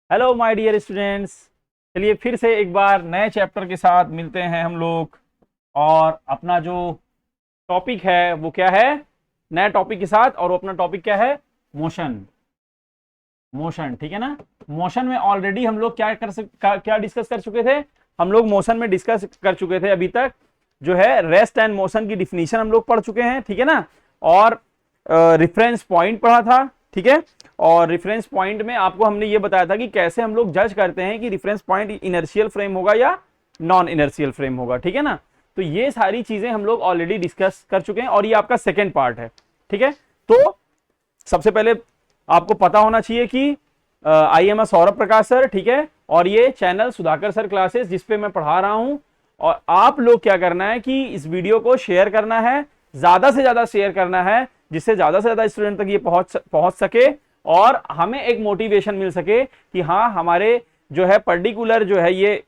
Hello my dear students. चलिए फिर से एक बार नए चैप्टर के साथ मिलते हैं हम लोग। और अपना जो टॉपिक है वो क्या है, नए टॉपिक के साथ। और वो अपना टॉपिक क्या है, मोशन। मोशन, ठीक है ना। मोशन में ऑलरेडी हम लोग क्या डिस्कस कर चुके थे। हम लोग मोशन में डिस्कस कर चुके थे अभी तक जो है रेस्ट एंड मोशन की डिफिनीशन हम लोग पढ़ चुके हैं, ठीक है ना। और रेफरेंस पॉइंट पढ़ा था, ठीक है। और रेफरेंस पॉइंट में आपको हमने ये बताया था कि कैसे हम लोग जज करते हैं कि रेफरेंस पॉइंट इनर्शियल फ्रेम होगा या नॉन इनर्शियल फ्रेम होगा, ठीक है ना। तो ये सारी चीजें हम लोग ऑलरेडी डिस्कस कर चुके हैं और ये आपका सेकेंड पार्ट है, ठीक है। तो सबसे पहले आपको पता होना चाहिए कि I am Saurabh Prakash sir, ठीक है। और ये चैनल सुधाकर सर क्लासेस जिसपे मैं पढ़ा रहा हूं। और आप लोग क्या करना है कि इस वीडियो को शेयर करना है, ज्यादा से ज्यादा शेयर करना है, जिससे ज्यादा से ज्यादा स्टूडेंट तक ये पहुंच सके और हमें एक मोटिवेशन मिल सके कि हाँ हमारे जो है पर्टिकुलर जो है ये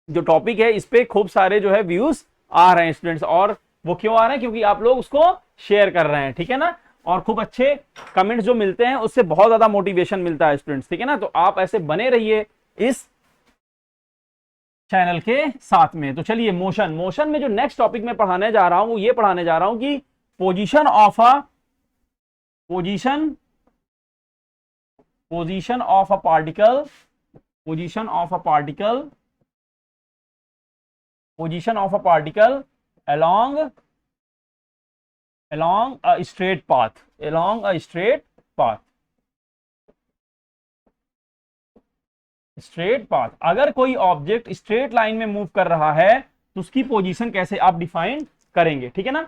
जो टॉपिक है इस पे खूब सारे जो है व्यूज आ रहे हैं स्टूडेंट्स। और वो क्यों आ रहे हैं, क्योंकि आप लोग उसको शेयर कर रहे हैं, ठीक है ना। और खूब अच्छे कमेंट्स जो मिलते हैं उससे बहुत ज्यादा मोटिवेशन मिलता है स्टूडेंट्स, ठीक है ना। तो आप ऐसे बने रहिए इस चैनल के साथ में। तो चलिए मोशन में जो नेक्स्ट टॉपिक में पढ़ाने जा रहा हूं वो ये पढ़ाने जा रहा हूं कि position of a particle position of a particle along a straight path, straight path. अगर कोई ऑब्जेक्ट स्ट्रेट लाइन में मूव कर रहा है तो उसकी पोजीशन कैसे आप डिफाइन करेंगे, ठीक है ना।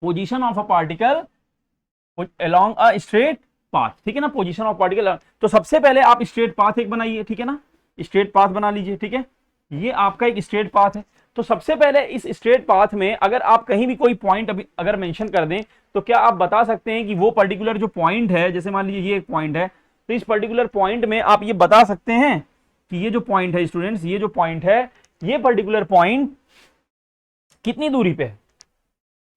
Position of a particle along a straight path, ठीक है ना। पोजीशन ऑफ पार्टिकल, तो सबसे पहले आप स्ट्रेट पाथ एक बनाइए, ठीक है ना। स्ट्रेट पाथ बना लीजिए, ठीक है। ये आपका एक स्ट्रेट पाथ है। तो सबसे पहले इस स्ट्रेट पाथ में अगर आप कहीं भी कोई पॉइंट अभी अगर मेंशन कर दें तो क्या आप बता सकते हैं कि वो पर्टिकुलर जो पॉइंट है, जैसे मान लीजिए ये एक पॉइंट है, तो इस पर्टिकुलर पॉइंट में आप ये बता सकते हैं कि ये जो पॉइंट है स्टूडेंट्स, ये जो पॉइंट है, ये पर्टिकुलर पॉइंट कितनी दूरी पे है।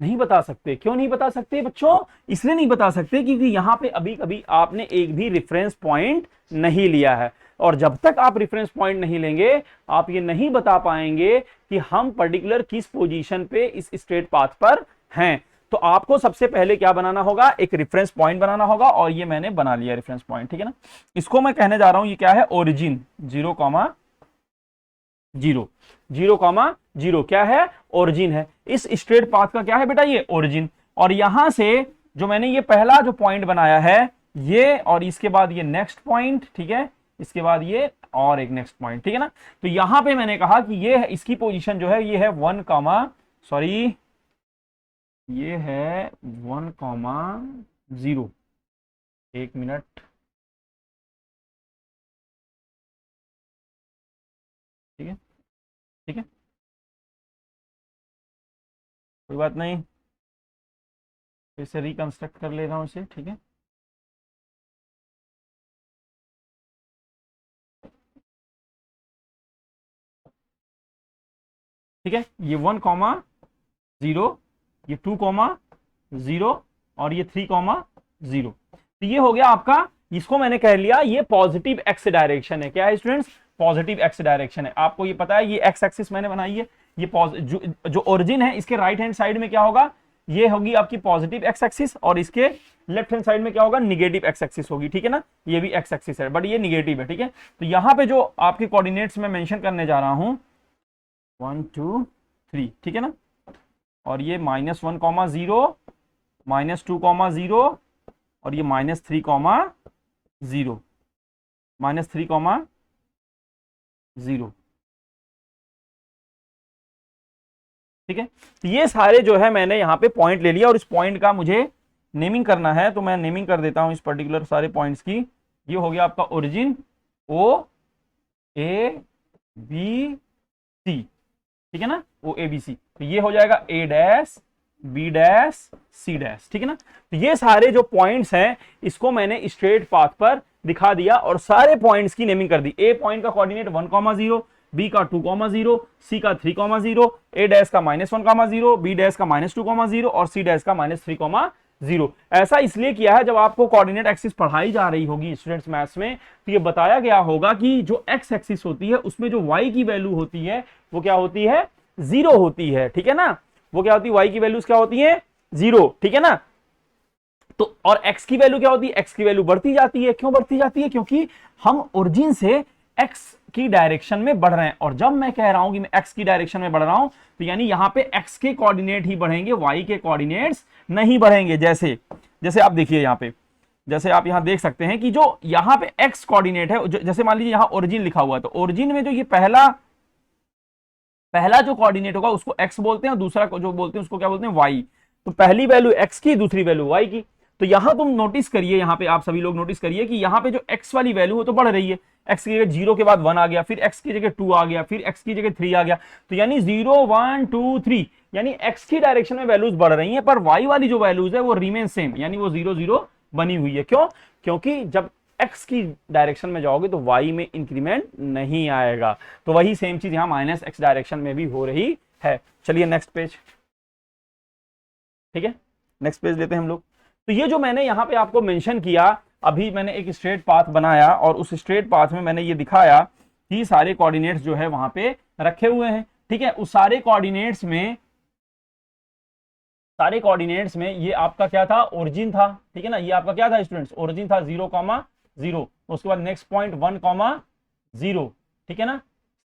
नहीं बता सकते। क्यों नहीं बता सकते बच्चों? इसलिए नहीं बता सकते क्योंकि यहां पे अभी कभी आपने एक भी रेफरेंस पॉइंट नहीं लिया है। और जब तक आप रेफरेंस पॉइंट नहीं लेंगे आप ये नहीं बता पाएंगे कि हम पर्टिकुलर किस पोजीशन पे इस स्ट्रेट पाथ पर हैं। तो आपको सबसे पहले क्या बनाना होगा, एक रेफरेंस पॉइंट बनाना होगा। और ये मैंने बना लिया रेफरेंस पॉइंट, ठीक है ना। इसको मैं कहने जा रहा हूं ये क्या है, ओरिजिन 0,0 क्या है, ओरिजिन है। इस स्ट्रेट पाथ का क्या है बेटा, ये ओरिजिन। और यहां से जो मैंने ये पहला जो पॉइंट बनाया है ये, और इसके बाद ये नेक्स्ट पॉइंट, ठीक है, इसके बाद ये और एक नेक्स्ट पॉइंट, ठीक है ना। तो यहां पे मैंने कहा कि ये है इसकी पोजीशन जो है ये है 1,0। एक मिनट, ठीक है, ठीक है, कोई बात नहीं, फिर से रिकंस्ट्रक्ट कर ले रहा हूं इसे, ठीक है। ठीक है, ये 1,0, ये 2,0 और ये 3,0। तो ये हो गया आपका, इसको मैंने कह लिया ये पॉजिटिव एक्स डायरेक्शन है। क्या है स्टूडेंट्स, पॉजिटिव एक्स डायरेक्शन है। आपको ये पता है ये एक्स एक्सिस मैंने बनाई है। ये जो ओरिजिन है इसके राइट हैंड साइड में क्या होगा, ये होगी आपकी पॉजिटिव एक्स एक्सिस, और इसके लेफ्ट हैंड साइड में क्या होगा, निगेटिव एक्स एक्सिस होगी, ठीक है ना। ये भी एक्स एक्सिस है बट ये निगेटिव है, ठीक है। तो यहां पे जो आपके कोऑर्डिनेट्स में मेंशन करने जा रहा हूं 1 2 3, ठीक है ना। और ये -1,0, -2,0 और ये -3,0, ठीक है। तो ये सारे जो है मैंने यहाँ पे पॉइंट ले लिया और इस पॉइंट का मुझे नेमिंग करना है, तो मैं नेमिंग कर देता हूं इस पर्टिकुलर सारे पॉइंट्स की। ये हो गया आपका origin O A B C, ठीक है ना, O A B C। तो ये हो जाएगा A dash B dash C dash, ठीक है ना। तो ये सारे जो पॉइंट्स हैं इसको मैंने स्ट्रेट पाथ पर दिखा दिया और सारे पॉइंट्स की नेमिंग कर दी। A पॉइंट का कोऑर्डिनेट 1,0, B का 2,0, C का 3,0, A डैश का -1,0, B डैश का -2,0 और C डैश का -3,0। 0। ऐसा इसलिए किया है, जब आपको कोऑर्डिनेट एक्सिस पढ़ाई जा रही होगी स्टूडेंट्स मैथ्स में, तो ये बताया गया होगा कि जो एक्स एक्सिस होती है उसमें जो वाई की वैल्यू होती है वो क्या होती है, 0 होती है, ठीक है ना। वो क्या होती है, वाई की वैल्यूज क्या होती है, 0, ठीक है ना। तो और x की वैल्यू क्या होती है, x की वैल्यू बढ़ती जाती है। क्यों बढ़ती जाती है, क्योंकि हम ओरिजिन से x की डायरेक्शन में बढ़ रहे हैं। और जब मैं कह रहा हूं कि मैं x की डायरेक्शन में बढ़ रहा हूं, तो यानी यहां पे x के कोऑर्डिनेट ही बढ़ेंगे, y के कोऑर्डिनेट्स नहीं बढ़ेंगे। जैसे जैसे आप देखिए यहां पे, जैसे आप यहां देख सकते हैं कि जो यहां पे x कोऑर्डिनेट है, जैसे मान लीजिए यहां ओरिजिन लिखा हुआ है, तो ओरिजिन में जो ये पहला जो कोऑर्डिनेट होगा उसको x बोलते हैं, और दूसरा जो बोलते हैं उसको क्या बोलते हैं, y। तो पहली वैल्यू x की, दूसरी वैल्यू y की। तो यहां तुम नोटिस करिए, यहां पे आप सभी लोग नोटिस करिए कि यहां पे जो x वाली वैल्यू है तो बढ़ रही है। x की जगह 0 के बाद 1 आ गया, फिर x की जगह 2 आ गया, फिर x की जगह 3 आ गया। तो यानी 0 1 2 3, यानी x की डायरेक्शन में वैल्यूज बढ़ रही हैं, पर y वाली जो वैल्यूज है वो रिमेन सेम, यानी वो 0 0 बनी हुई है। क्यों, क्योंकि जब x की डायरेक्शन में जाओगे तो y में इंक्रीमेंट नहीं आएगा। तो वही सेम चीज यहां माइनस x डायरेक्शन में भी हो रही है। चलिए नेक्स्ट पेज, ठीक है, नेक्स्ट पेज लेते हैं हम लोग। तो ये जो मैंने यहां पे आपको मेंशन किया, अभी मैंने एक स्ट्रेट पाथ बनाया और उस स्ट्रेट पाथ में मैंने ये दिखाया कि सारे कोऑर्डिनेट्स जो है वहां पे रखे हुए हैं, ठीक है। उस सारे कोऑर्डिनेट्स में ये आपका क्या था, ओरिजिन था, ठीक है ना। ये आपका क्या था स्टूडेंट्स, ओरिजिन था 0,0। उसके बाद नेक्स्ट पॉइंट 1,0, ठीक है ना।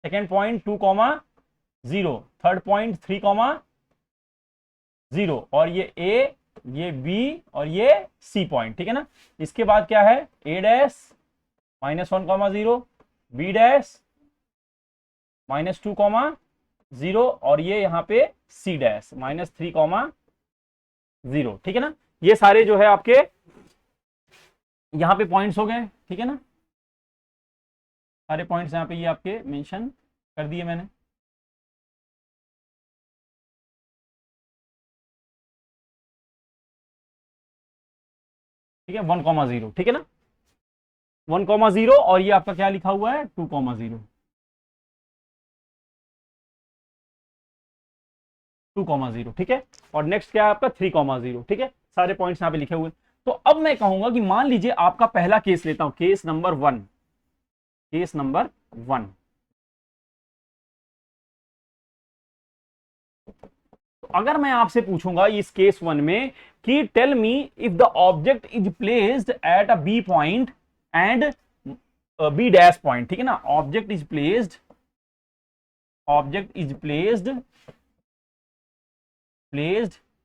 सेकेंड पॉइंट 2,0, थर्ड पॉइंट 3,0, और ये A, ये B और ये C पॉइंट, ठीक है ना। इसके बाद क्या है, A डैश -1,0, B डैश -2,0, और ये यहां पे C डैश -3,0, ठीक है ना। ये सारे जो है आपके यहां पे पॉइंट्स हो गए, ठीक है ना। सारे पॉइंट्स यहां पे ये आपके मेंशन कर दिए मैंने। ठीक है, 1,0, ठीक है ना, 1,0, और ये आपका क्या लिखा हुआ है, 2,0, 2,0, ठीक है। और नेक्स्ट क्या है आपका 3,0, ठीक है। सारे पॉइंट्स यहां पे लिखे हुए। तो अब मैं कहूंगा कि मान लीजिए आपका पहला केस लेता हूं, केस नंबर 1, केस नंबर 1। तो अगर मैं आपसे पूछूंगा इस केस 1 में कि tell me if the object is placed at a B point and B dash point, ठीक है ना। Object is placed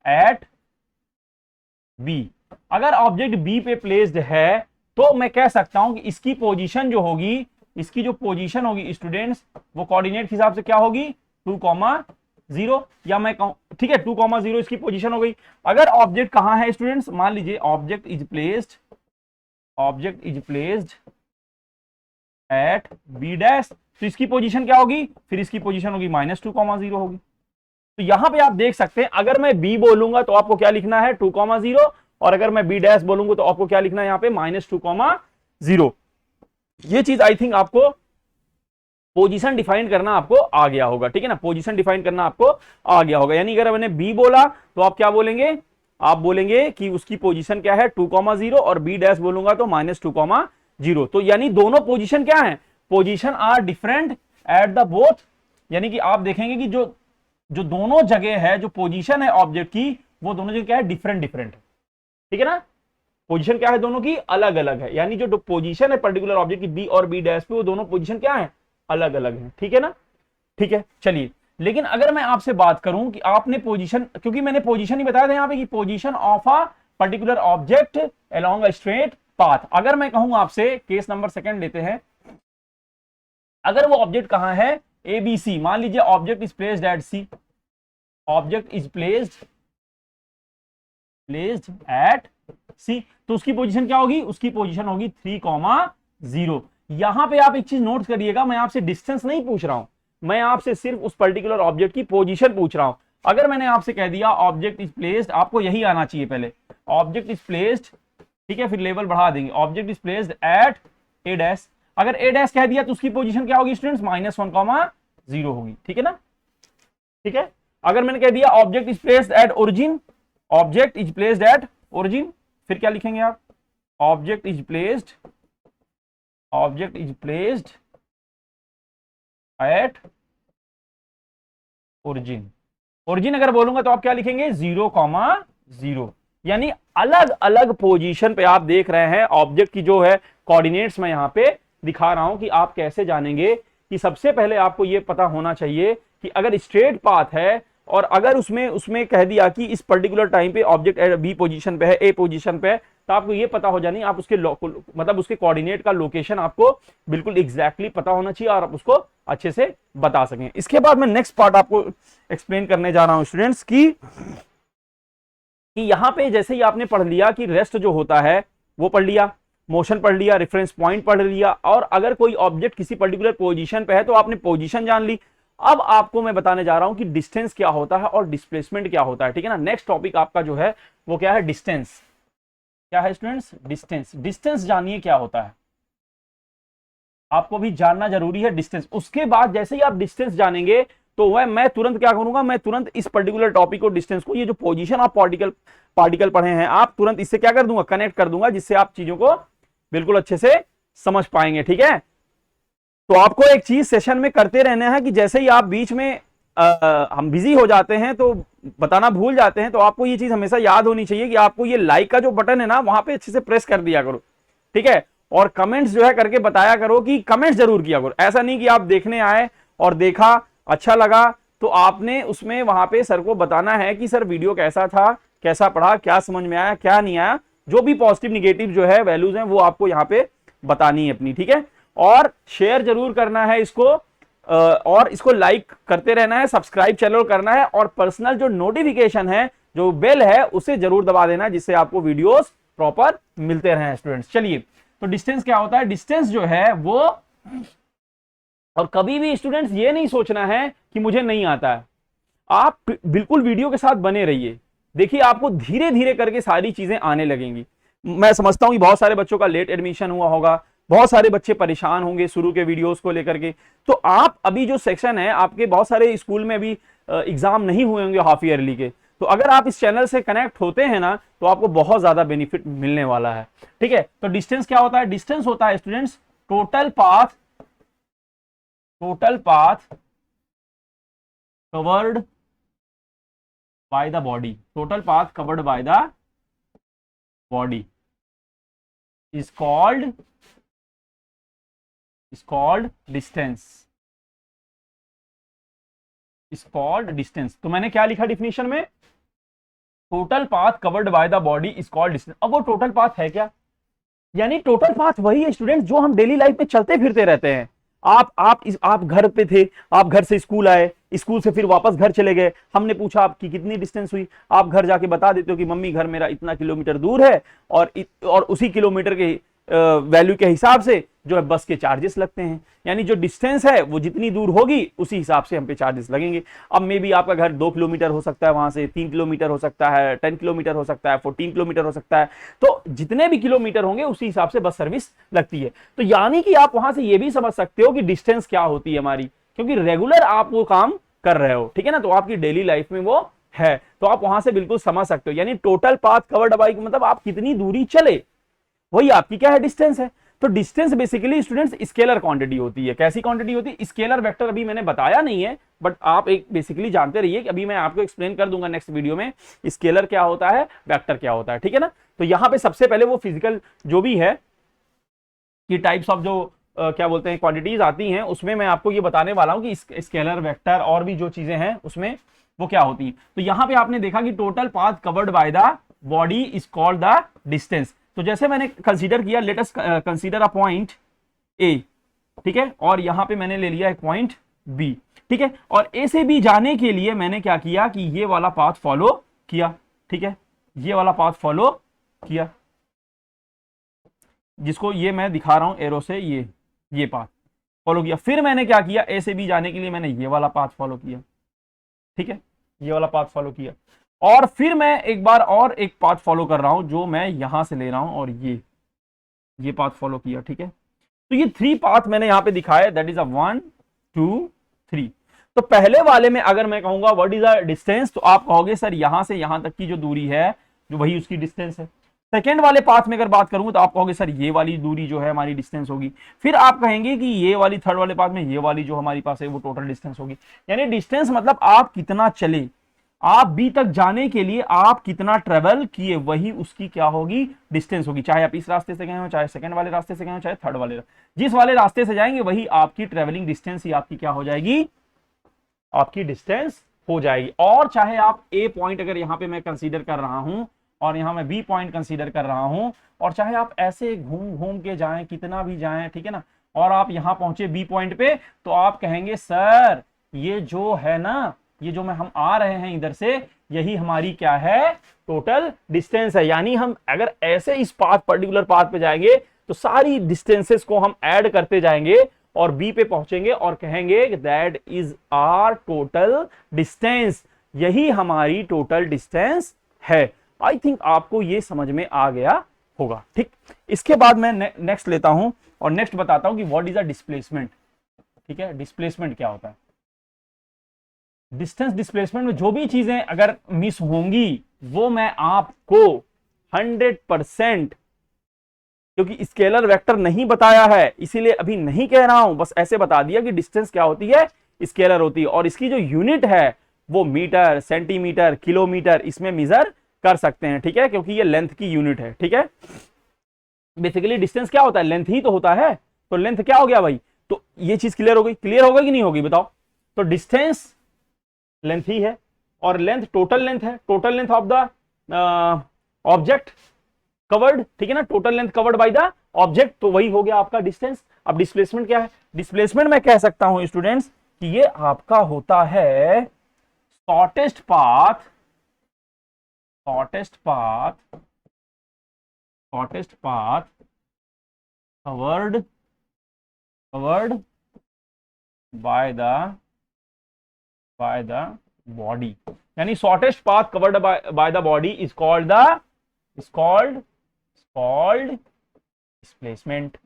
at B. अगर ऑब्जेक्ट बी पे प्लेस्ड है तो मैं कह सकता हूं कि इसकी पोजीशन जो होगी, इसकी जो पोजीशन होगी स्टूडेंट्स, वो कोऑर्डिनेट के हिसाब से क्या होगी, 2,0, या मैं कहूं, ठीक है, 2,0 इसकी पोजीशन हो गई। अगर ऑब्जेक्ट कहां है स्टूडेंट्स, मान लीजिए object is placed at B dash, तो इसकी पोजीशन क्या होगी, फिर इसकी पोजीशन होगी -2,0 होगी। तो यहां पे आप देख सकते हैं, अगर मैं बी बोलूंगा तो आपको क्या लिखना है, 2,0, और अगर मैं बी डैश बोलूंगा तो आपको क्या लिखना है, यहां पे -2,0। ये चीज आई थिंक आपको पोजीशन डिफाइन करना आपको आ गया होगा, ठीक है ना। पोजीशन डिफाइन करना आपको आ गया होगा, यानी अगर मैंने बी बोला तो आप क्या बोलेंगे, आप बोलेंगे कि उसकी पोजीशन क्या है 2,0, और बी डैश बोलूंगा तो -2,0। तो यानी दोनों पोजीशन क्या है, position are different at the both, यानी कि आप देखेंगे कि जो दोनों जगह है, जो पोजीशन है ऑब्जेक्ट की, वो दोनों जगह क्या है, डिफरेंट, ठीक है ना। पोजीशन क्या है दोनों की, अलग अलग है, यानी जो पोजीशन है पर्टिकुलर ऑब्जेक्ट की बी और बी डैश पे, वो दोनों पोजीशन क्या है, अलग अलग है, ठीक है ना। ठीक है, चलिए, लेकिन अगर मैं आपसे बात करूं कि आपने पोजीशन, क्योंकि मैंने पोजीशन ही बताया था यहां पे कि position of a particular object along a straight path. अगर मैं कहूं आपसे, केस नंबर 2 लेते हैं, अगर वो ऑब्जेक्ट कहां है, ए बी सी, मान लीजिए object is placed at C, object is placed at C, तो उसकी पोजीशन क्या होगी, उसकी पोजीशन होगी 3,0। यहां पे आप एक चीज नोट करिएगा, मैं आपसे डिस्टेंस नहीं पूछ रहा हूं, मैं आपसे सिर्फ उस पर्टिकुलर ऑब्जेक्ट की पोजीशन पूछ रहा हूं। अगर मैंने आपसे कह दिया ऑब्जेक्ट इज प्लेस्ड, आपको यही आना चाहिए पहले, ऑब्जेक्ट इज प्लेस्ड, ठीक है, फिर लेवल बढ़ा देंगे, object is placed eight A dash. अगर ए डैश कह दिया तो उसकी पोजीशन क्या होगी स्टूडेंट्स, -1,0 होगी, ठीक है ना। ठीक है, अगर मैंने कह दिया object is placed at origin, object is placed at origin, फिर क्या लिखेंगे आप, object is placed at origin. Origin अगर बोलूंगा तो आप क्या लिखेंगे, 0,0, यानी अलग अलग पोजीशन पे आप देख रहे हैं ऑब्जेक्ट की जो है कोऑर्डिनेट्स मैं यहां पे दिखा रहा हूं कि आप कैसे जानेंगे कि सबसे पहले आपको यह पता होना चाहिए कि अगर स्ट्रेट पाथ है और अगर उसमें कह दिया कि इस पर्टिकुलर टाइम पे ऑब्जेक्ट बी पोजीशन पे है, ए पोजीशन पे है, तो आपको ये पता हो जानी आप उसके मतलब उसके कोऑर्डिनेट का लोकेशन आपको बिल्कुल एग्जैक्टली पता होना चाहिए और आप उसको अच्छे से बता सकें। इसके बाद मैं नेक्स्ट पार्ट आपको एक्सप्लेन करने जा रहा हूं स्टूडेंट्स कि यहां पे जैसे ही आपने पढ़ लिया कि रेस्ट जो होता है वो पढ़ लिया, मोशन पढ़ लिया, रेफरेंस पॉइंट पढ़ लिया, और अगर कोई ऑब्जेक्ट किसी पर्टिकुलर पोजीशन पे है तो आपने पोजीशन जान ली। अब आपको मैं बताने जा रहा हूं कि डिस्टेंस क्या होता है और डिस्प्लेसमेंट क्या होता है, ठीक है ना। नेक्स्ट टॉपिक आपका जो है वो क्या है, डिस्टेंस। क्या है स्टूडेंट्स, डिस्टेंस। डिस्टेंस जानिए क्या होता है, आपको भी जानना जरूरी है डिस्टेंस। उसके बाद जैसे ही आप डिस्टेंस जानेंगे तो वह मैं तुरंत क्या करूंगा, मैं तुरंत इस पर्टिकुलर टॉपिक को, डिस्टेंस को, ये जो पोजीशन ऑफ पार्टिकल पढ़े हैं आप, तुरंत इससे क्या कर दूंगा, कनेक्ट कर दूंगा, जिससे आप चीजों को बिल्कुल अच्छे से समझ पाएंगे, ठीक है। तो आपको एक चीज सेशन में करते रहना है कि जैसे ही आप बीच में हम बिजी हो जाते हैं तो बताना भूल जाते हैं, तो आपको ये चीज हमेशा याद होनी चाहिए कि आपको ये लाइक का जो बटन है ना वहां पे अच्छे से प्रेस कर दिया करो, ठीक है। और कमेंट्स जो है करके बताया करो, कि कमेंट्स जरूर किया करो। ऐसा नहीं कि आप देखने आए और देखा, अच्छा लगा, तो आपने उसमें वहां पे सर को बताना है कि सर वीडियो कैसा था, कैसा पढ़ा, क्या समझ में आया, क्या नहीं आया, जो भी पॉजिटिव निगेटिव जो है वैल्यूज हैं वो आपको यहाँ पे बतानी है अपनी, ठीक है। और शेयर जरूर करना है इसको, और इसको लाइक करते रहना है, सब्सक्राइब चैनल करना है, और पर्सनल जो नोटिफिकेशन है, जो बेल है, उसे जरूर दबा देना, जिससे आपको वीडियोस प्रॉपर मिलते रहे स्टूडेंट्स। चलिए, तो डिस्टेंस क्या होता है, डिस्टेंस जो है वो, और कभी भी स्टूडेंट्स ये नहीं सोचना है कि मुझे नहीं आता है, आप बिल्कुल वीडियो के साथ बने रहिए। देखिए आपको धीरे धीरे करके सारी चीजें आने लगेंगी। मैं समझता हूं कि बहुत सारे बच्चों का लेट एडमिशन हुआ होगा, बहुत सारे बच्चे परेशान होंगे शुरू के वीडियोस को लेकर के। तो आप अभी जो सेक्शन है, आपके बहुत सारे स्कूल में अभी एग्जाम नहीं हुए होंगे हाफ ईयरली के, तो अगर आप इस चैनल से कनेक्ट होते हैं ना तो आपको बहुत ज्यादा बेनिफिट मिलने वाला है, ठीक है। तो डिस्टेंस क्या होता है, डिस्टेंस होता है students total path covered by the body, total path covered by the body is called distance, is called distance. तो मैंने क्या लिखा डिफिनेशन में, total path covered by the body is called distance. अब वो टोटल पाथ है क्या, यानी टोटल पाथ वही है स्टूडेंट जो हम डेली लाइफ में चलते फिरते रहते हैं। आप घर पे थे, आप घर से स्कूल आए, स्कूल से फिर वापस घर चले गए, हमने पूछा आपकी कितनी डिस्टेंस हुई, आप घर जाके बता देते हो कि मम्मी घर मेरा इतना किलोमीटर दूर है, और उसी किलोमीटर के वैल्यू के हिसाब से जो है बस के चार्जेस लगते हैं। यानी जो डिस्टेंस है वो जितनी दूर होगी उसी हिसाब से हम पे चार्जेस लगेंगे। अब मे बी आपका घर 2 किलोमीटर हो सकता है, वहां से 3 किलोमीटर हो सकता है, 10 किलोमीटर हो सकता है, 14 किलोमीटर हो सकता है, तो जितने भी किलोमीटर होंगे उसी हिसाब से बस सर्विस लगती है। तो यानी कि आप वहां से ये भी समझ सकते हो कि डिस्टेंस क्या होती है हमारी, क्योंकि रेगुलर आप वो काम कर रहे हो, ठीक है ना, तो आपकी डेली लाइफ में वो है, तो आप वहां से बिल्कुल समझ सकते हो। यानी टोटल पाथ कवर्ड बाय मतलब आप कितनी दूरी चले, वही आपकी क्या है, डिस्टेंस है। तो distance basically students scalar quantity होती है। कैसी क्वांटिटी होती है, स्केलर वेक्टर अभी मैंने बताया नहीं है, बट आप एक बेसिकली जानते रहिए कि अभी मैं आपको एक्सप्लेन कर दूंगा नेक्स्ट वीडियो में स्केलर क्या होता है, वेक्टर क्या होता है, ठीक है ना। तो यहां पे सबसे पहले वो फिजिकल जो भी है कि टाइप्स ऑफ जो क्या बोलते हैं क्वांटिटीज आती हैं, उसमें मैं आपको ये बताने वाला हूं कि स्केलर वेक्टर और भी जो चीजें हैं उसमें वो क्या होती है। तो यहां पे आपने देखा कि total path covered by the body is called the distance. तो जैसे मैंने कंसीडर किया, let us consider a point A, ठीक है, और यहां पे मैंने ले लिया एक पॉइंट बी, ठीक है, और ए से बी जाने के लिए मैंने क्या किया कि ये वाला पाथ फॉलो किया, ठीक है, ये वाला पाथ फॉलो किया, जिसको ये मैं दिखा रहा हूं एरो से, ये पाथ फॉलो किया। फिर मैंने क्या किया, ए से बी जाने के लिए मैंने ये वाला पाथ फॉलो किया, ठीक है, ये वाला पाथ फॉलो किया, और फिर मैं एक बार और एक पाथ फॉलो कर रहा हूं जो मैं यहां से ले रहा हूं, और ये पाथ फॉलो किया, ठीक है। तो ये 3 पाथ मैंने यहां पे दिखाया, दैट इज अ 1 2 3। तो पहले वाले में अगर मैं कहूंगा व्हाट इज अ डिस्टेंस, तो आप कहोगे सर यहां से यहां तक की जो दूरी है जो वही उसकी डिस्टेंस है। सेकेंड वाले पाथ में अगर बात करूं तो आप कहोगे सर ये वाली दूरी जो है हमारी डिस्टेंस होगी, फिर आप कहेंगे कि ये वाली थर्ड वाले पाथ में ये वाली जो हमारी पास है वो टोटल डिस्टेंस होगी। यानी डिस्टेंस मतलब आप कितना चले, आप बी तक जाने के लिए आप कितना ट्रेवल किए, वही उसकी क्या होगी, डिस्टेंस होगी। चाहे आप इस रास्ते से गए हो, चाहे सेकंड वाले रास्ते से गए हो, चाहे थर्ड वाले, जिस वाले रास्ते से जाएंगे वही आपकी ट्रेवलिंग डिस्टेंस ही आपकी क्या हो जाएगी, आपकी डिस्टेंस हो जाएगी। और चाहे आप ए पॉइंट अगर यहां पे मैं कंसीडर कर रहा हूं और यहां मैं बी पॉइंट कंसीडर कर रहा हूं, और चाहे आप ऐसे घूम घूम के जाएं, कितना भी जाएं, ठीक है ना, और आप यहां पहुंचे बी पॉइंट पे, तो आप कहेंगे सर ये जो है ना, ये जो हम आ रहे हैं इधर से, यही हमारी क्या है, टोटल डिस्टेंस है। यानी हम अगर ऐसे इस पाथ पर्टिकुलर पाथ पे जाएंगे तो सारी डिस्टेंसेस को हम ऐड करते जाएंगे और बी पे पहुंचेंगे और कहेंगे that is our total distance, यही हमारी टोटल डिस्टेंस है। आई थिंक आपको ये समझ में आ गया होगा। ठीक, इसके बाद मैं नेक्स्ट लेता हूं और नेक्स्ट बताता हूं कि व्हाट इज अ डिस्प्लेसमेंट। ठीक है, डिस्प्लेसमेंट क्या होता है। डिस्टेंस डिस्प्लेसमेंट में जो भी चीजें अगर मिस होंगी वो मैं आपको 100%, क्योंकि स्केलर वेक्टर नहीं बताया है इसीलिए अभी नहीं कह रहा हूं, बस ऐसे बता दिया कि डिस्टेंस क्या होती है, स्केलर होती है, और इसकी जो यूनिट है वो मीटर, सेंटीमीटर, किलोमीटर इसमें मेजर कर सकते हैं। ठीक है, क्योंकि ये लेंथ की यूनिट है। ठीक है, बेसिकली डिस्टेंस क्या होता है, लेंथ ही तो होता है, तो लेंथ क्या हो गया भाई, तो ये चीज क्लियर हो गई, क्लियर होगा कि नहीं होगी बताओ। तो डिस्टेंस लेंथ ही है, और लेंथ टोटल लेंथ है, total length of the object covered, ठीक है ना, total length covered by the object, तो वही हो गया आपका डिस्टेंस। अब डिस्प्लेसमेंट क्या है, डिस्प्लेसमेंट मैं कह सकता हूं स्टूडेंट्स कि ये आपका होता है shortest path, shortest path, shortest path covered by the body, यानी shortest path covered by the body is called displacement,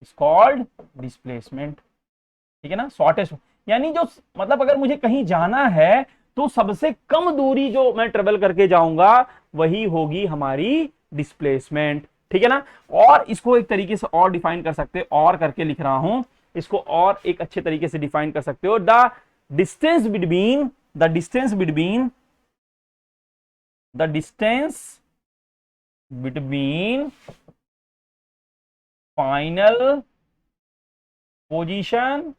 is called displacement. ठीक है ना, शॉर्टेस्ट यानी जो मतलब अगर मुझे कहीं जाना है तो सबसे कम दूरी जो मैं ट्रेवल करके जाऊंगा वही होगी हमारी डिस्प्लेसमेंट। ठीक है ना, और इसको एक तरीके से और डिफाइन कर सकते, और करके लिख रहा हूं इसको, और एक अच्छे तरीके से डिफाइन कर सकते हो, the distance between final position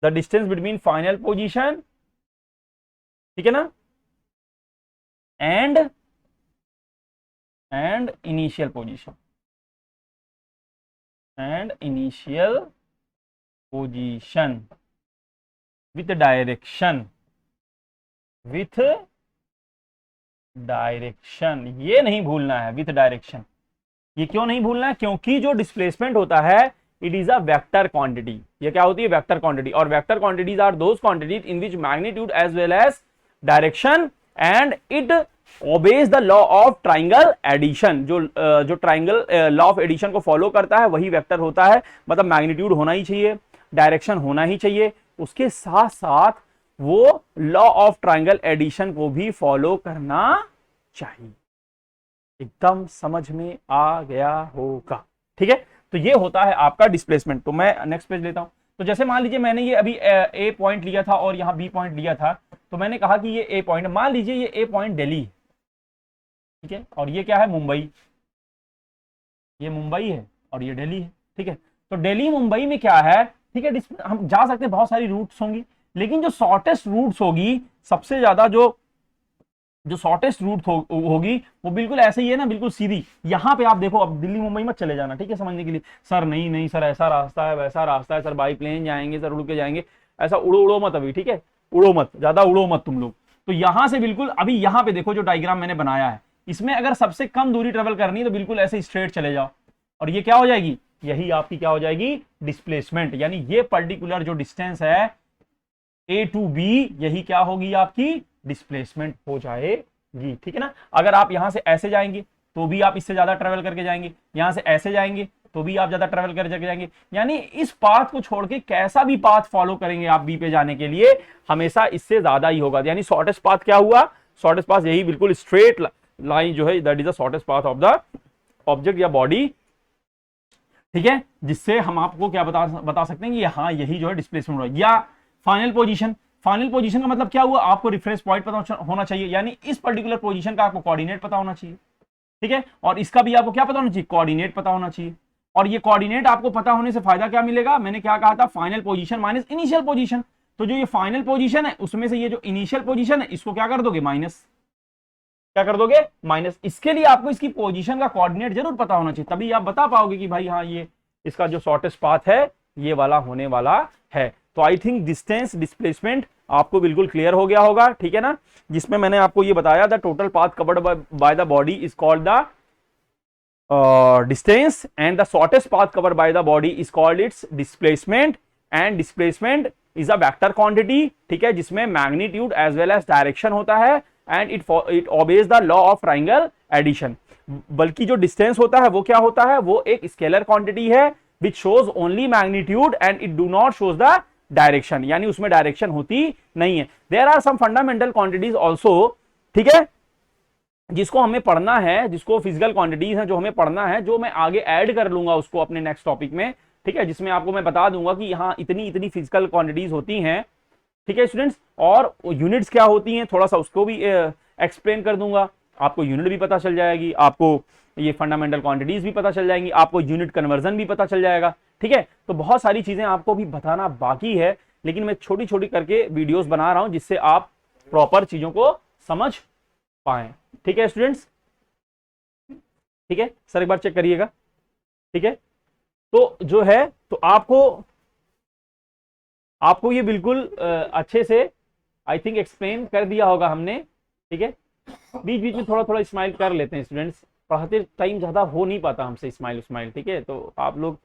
the distance between final position, ठीक है ना, and initial position, with direction, ये नहीं भूलना है, विथ डायरेक्शन। ये क्यों नहीं भूलना है, क्योंकि जो डिस्प्लेसमेंट होता है it is a vector quantity. ये क्या होती है, वेक्टर क्वांटिटी, और vector quantities are those quantities in which magnitude as well as direction and it obeys the law of triangle addition. जो ट्राइंगल लॉ ऑफ एडिशन को follow करता है वही वेक्टर होता है, मतलब मैग्नीट्यूड होना ही चाहिए, डायरेक्शन होना ही चाहिए, उसके साथ साथ वो लॉ ऑफ ट्राइंगल एडिशन को भी फॉलो करना चाहिए। एकदम समझ में आ गया होगा। ठीक है, तो ये होता है आपका डिस्प्लेसमेंट। तो मैं नेक्स्ट पेज लेता हूं। तो जैसे मान लीजिए मैंने ये अभी ए पॉइंट लिया था और यहां बी पॉइंट लिया था, तो मैंने कहा कि ये ए पॉइंट, मान लीजिए ये ए पॉइंट दिल्ली, ठीक है, और ये क्या है, मुंबई, ये मुंबई है और ये दिल्ली है। ठीक है, तो दिल्ली मुंबई में क्या है, ठीक है, हम जा सकते हैं, बहुत सारी रूट्स होंगी, लेकिन जो शॉर्टेस्ट रूट्स होगी, सबसे ज्यादा जो शॉर्टेस्ट रूट होगी वो बिल्कुल ऐसे ही है ना, बिल्कुल सीधी। यहां पे आप देखो, अब दिल्ली मुंबई मत चले जाना, ठीक है, समझने के लिए, सर नहीं सर ऐसा रास्ता है, वैसा रास्ता है, सर बाई प्लेन जाएंगे, सर उड़ के जाएंगे, ऐसा उड़ो मत अभी, ठीक है, उड़ो मत, ज्यादा उड़ो मत तुम लोग। तो यहां से बिल्कुल अभी यहां पे देखो जो डायग्राम मैंने बनाया है, इसमें अगर सबसे कम दूरी ट्रेवल करनी है तो बिल्कुल ऐसे स्ट्रेट चले जाओ, और ये क्या हो जाएगी, यही आपकी क्या हो जाएगी, डिस्प्लेसमेंट। यानी ये पर्टिकुलर जो डिस्टेंस है ए टू बी, यही क्या होगी आपकी डिस्प्लेसमेंट हो जाएगी, ठीक है ना। अगर आप यहां से ऐसे जाएंगे तो भी आप इससे ज्यादा ट्रेवल करके जाएंगे, यहां से ऐसे जाएंगे तो भी आप ज्यादा ट्रेवल करके जाएंगे, यानी इस पाथ को छोड़ के कैसा भी पाथ फॉलो करेंगे आप बी पे जाने के लिए, हमेशा इससे ज्यादा ही होगा। यानी शॉर्टेस्ट पाथ क्या हुआ, शॉर्टेस्ट पाथ यही बिल्कुल स्ट्रेट लाइन जो है, that is the shortest path of the object या बॉडी, ठीक है, जिससे हम आपको क्या बता सकते हैं कि हाँ यही जो है डिस्प्लेसमेंट हो रहा है। या फाइनल पोजीशन, फाइनल पोजीशन का मतलब क्या हुआ, आपको रेफरेंस पॉइंट पता होना चाहिए, यानी इस पर्टिकुलर पोजीशन का आपको कोऑर्डिनेट पता होना चाहिए, ठीक है, और इसका भी आपको क्या पता होना चाहिए, कोऑर्डिनेट पता होना चाहिए। और ये कोऑर्डिनेट आपको पता होने से फायदा क्या मिलेगा, मैंने क्या कहा था, final position minus initial position. तो जो ये फाइनल पोजीशन है उसमें से ये जो इनिशियल पोजीशन है इसको क्या कर दोगे, माइनस, क्या कर दोगे, माइनस। इसके लिए आपको इसकी पोजीशन का कोऑर्डिनेट जरूर पता होना चाहिए, तभी आप बता पाओगे कि भाई हाँ ये इसका जो शॉर्टेस्ट पाथ है ये वाला होने वाला है। तो आई थिंक डिस्टेंस डिस्प्लेसमेंट आपको बिल्कुल क्लियर हो गया होगा, ठीक है ना, जिसमें मैंने आपको ये बताया the total path covered by the body is called the distance and the shortest path covered by the body is called its displacement, and displacement is a vector quantity, ठीक है, जिसमें magnitude as well as direction होता है and it obeys the law of triangle addition। बल्कि जो distance होता है वो क्या होता है, वो एक scalar quantity है which shows only magnitude and it do not shows the direction, यानी उसमें direction होती नहीं है। there are some fundamental quantities also, ठीक है, जिसको हमें पढ़ना है, जिसको फिजिकल क्वांटिटीज हैं जो हमें पढ़ना है, जो मैं आगे ऐड कर लूंगा उसको अपने नेक्स्ट टॉपिक में, ठीक है, जिसमें आपको मैं बता दूंगा कि यहाँ इतनी इतनी फिजिकल क्वांटिटीज होती हैं, ठीक है स्टूडेंट्स, और यूनिट्स क्या होती हैं थोड़ा सा उसको भी एक्सप्लेन कर दूंगा, आपको यूनिट भी पता चल जाएगी, आपको ये फंडामेंटल क्वांटिटीज भी पता चल जाएंगी, आपको यूनिट कन्वर्जन भी पता चल जाएगा, ठीक है। तो बहुत सारी चीजें आपको भी बताना बाकी है, लेकिन मैं छोटी छोटी करके वीडियोस बना रहा हूं जिससे आप प्रॉपर चीजों को समझ पाए, ठीक है स्टूडेंट्स, ठीक है सर एक बार चेक करिएगा, ठीक है। तो जो है तो आपको ये बिल्कुल अच्छे से आई थिंक एक्सप्लेन कर दिया होगा हमने, ठीक है। बीच बीच में थोड़ा थोड़ा स्माइल कर लेते हैं स्टूडेंट्स, पढ़ाते टाइम ज्यादा हो नहीं पाता हमसे स्माइल, ठीक है, तो आप लोग